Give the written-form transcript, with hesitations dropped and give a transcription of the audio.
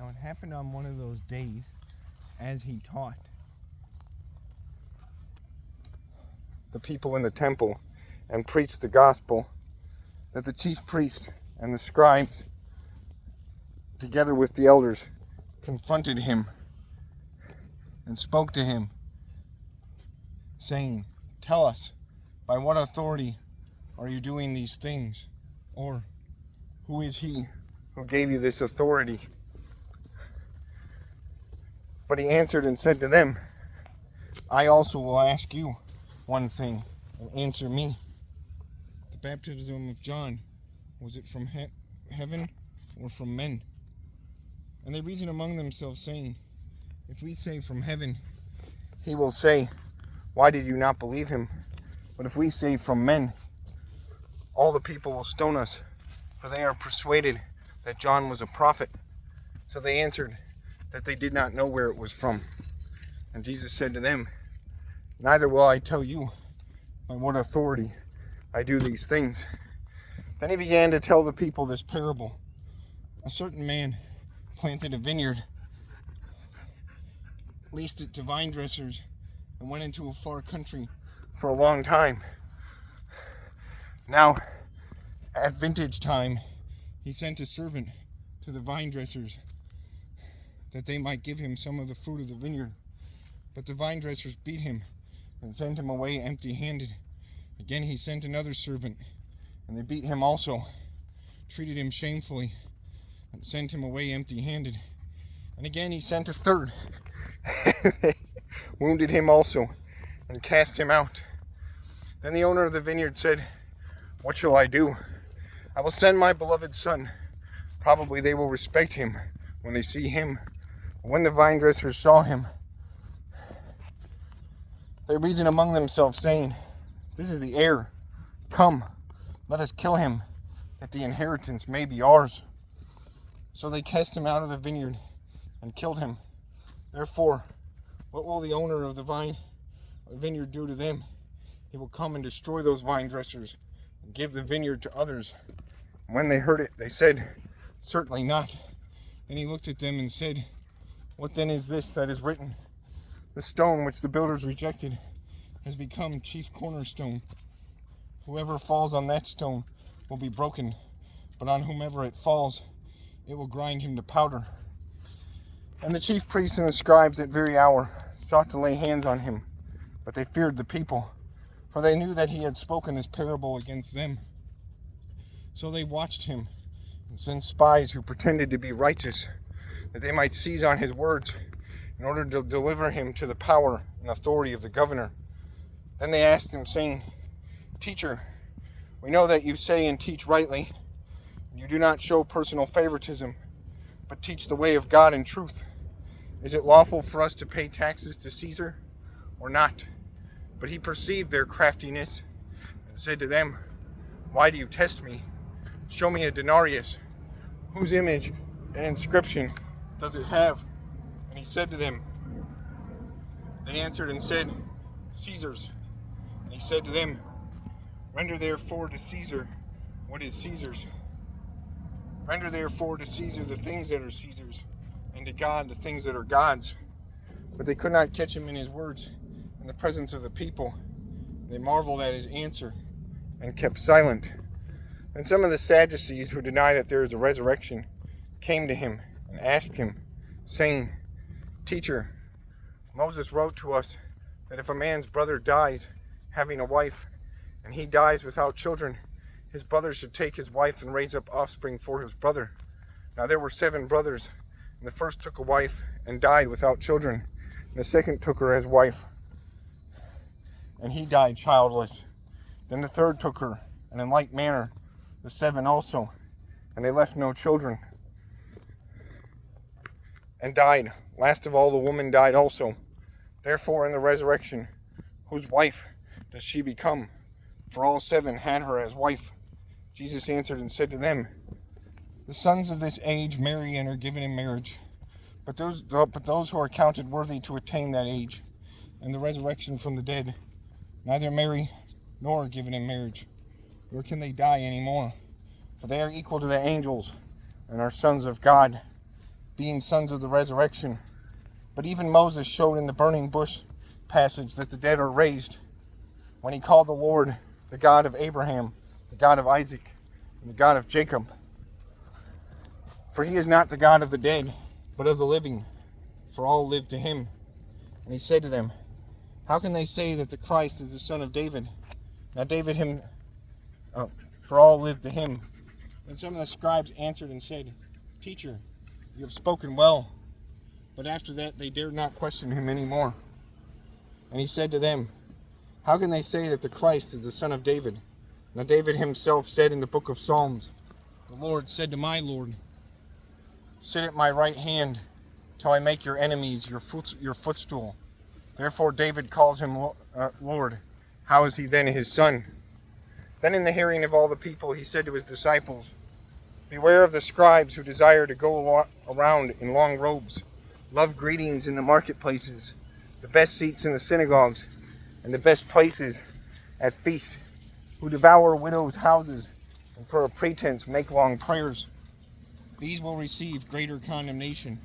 Now it happened on one of those days, as he taught the people in the temple and preached the gospel, that the chief priest and the scribes, together with the elders, confronted him and spoke to him, saying, "Tell us, by what authority are you doing these things? Or who is he who gave you this authority?" But he answered and said to them, "I also will ask you one thing, and answer me. The baptism of John, was it from heaven or from men?" And they reasoned among themselves, saying, "If we say from heaven, he will say, why did you not believe him? But if we say from men, all the people will stone us, for they are persuaded that John was a prophet." So they answered that they did not know where it was from. And Jesus said to them, "Neither will I tell you by what authority I do these things." Then he began to tell the people this parable. A certain man planted a vineyard, leased it to vine dressers, and went into a far country for a long time. Now, at vintage time, he sent a servant to the vine dressers that they might give him some of the fruit of the vineyard. But the vine dressers beat him and sent him away empty-handed. Again he sent another servant, and they beat him also, treated him shamefully, and sent him away empty-handed. And again he sent a third, wounded him also, and cast him out. Then the owner of the vineyard said, "What shall I do? I will send my beloved son. Probably they will respect him when they see him." When the vine dressers saw him, they reasoned among themselves, saying, "This is the heir. Come, let us kill him, that the inheritance may be ours." So they cast him out of the vineyard and killed him. Therefore, what will the owner of the vineyard do to them? He will come and destroy those vine dressers and give the vineyard to others. When they heard it, they said, "Certainly not." Then he looked at them and said, "What then is this that is written? The stone which the builders rejected has become chief cornerstone. Whoever falls on that stone will be broken, but on whomever it falls, it will grind him to powder." And the chief priests and the scribes that very hour sought to lay hands on him, but they feared the people, for they knew that he had spoken this parable against them. So they watched him and sent spies who pretended to be righteous, that they might seize on his words in order to deliver him to the power and authority of the governor. Then they asked him, saying, "Teacher, we know that you say and teach rightly, and you do not show personal favoritism, but teach the way of God in truth. Is it lawful for us to pay taxes to Caesar or not?" But he perceived their craftiness and said to them, "Why do you test me? Show me a denarius. Whose image and inscription does it have?" And he said to them, they answered and said, "Caesar's." And he said to them, "Render therefore to Caesar what is Caesar's. Render therefore to Caesar the things that are Caesar's, and to God the things that are God's." But they could not catch him in his words in the presence of the people. They marveled at his answer and kept silent. And some of the Sadducees, who deny that there is a resurrection, came to him and asked him, saying, "Teacher, Moses wrote to us that if a man's brother dies having a wife, and he dies without children, his brother should take his wife and raise up offspring for his brother. Now there were 7 brothers, and the first took a wife and died without children, and the second took her as wife, and he died childless. Then the third took her, and in like manner the 7 also, and they left no children, and died. Last of all, the woman died also. Therefore, in the resurrection, whose wife does she become? For all 7 had her as wife." Jesus answered and said to them, "The sons of this age marry and are given in marriage, but those who are counted worthy to attain that age and the resurrection from the dead neither marry nor are given in marriage, nor can they die any more, for they are equal to the angels and are sons of God. being sons of the resurrection. But even Moses showed in the burning bush passage that the dead are raised when he called the Lord the God of Abraham, the God of Isaac, and the God of Jacob. For he is not the God of the dead, but of the living, for all live to him. And he said to them, how can they say that the Christ is the son of David? Now for all live to him. And some of the scribes answered and said, Teacher, you have spoken well. But after that they dared not question him any more. And he said to them, how can they say that the Christ is the son of David? Now David himself said in the book of Psalms, the Lord said to my Lord, sit at my right hand till I make your enemies your footstool. Therefore David calls him Lord. How is he then his son? Then in the hearing of all the people he said to his disciples, beware of the scribes who desire to go around in long robes, love greetings in the marketplaces, the best seats in the synagogues, and the best places at feasts, who devour widows' houses, and for a pretense make long prayers. These will receive greater condemnation.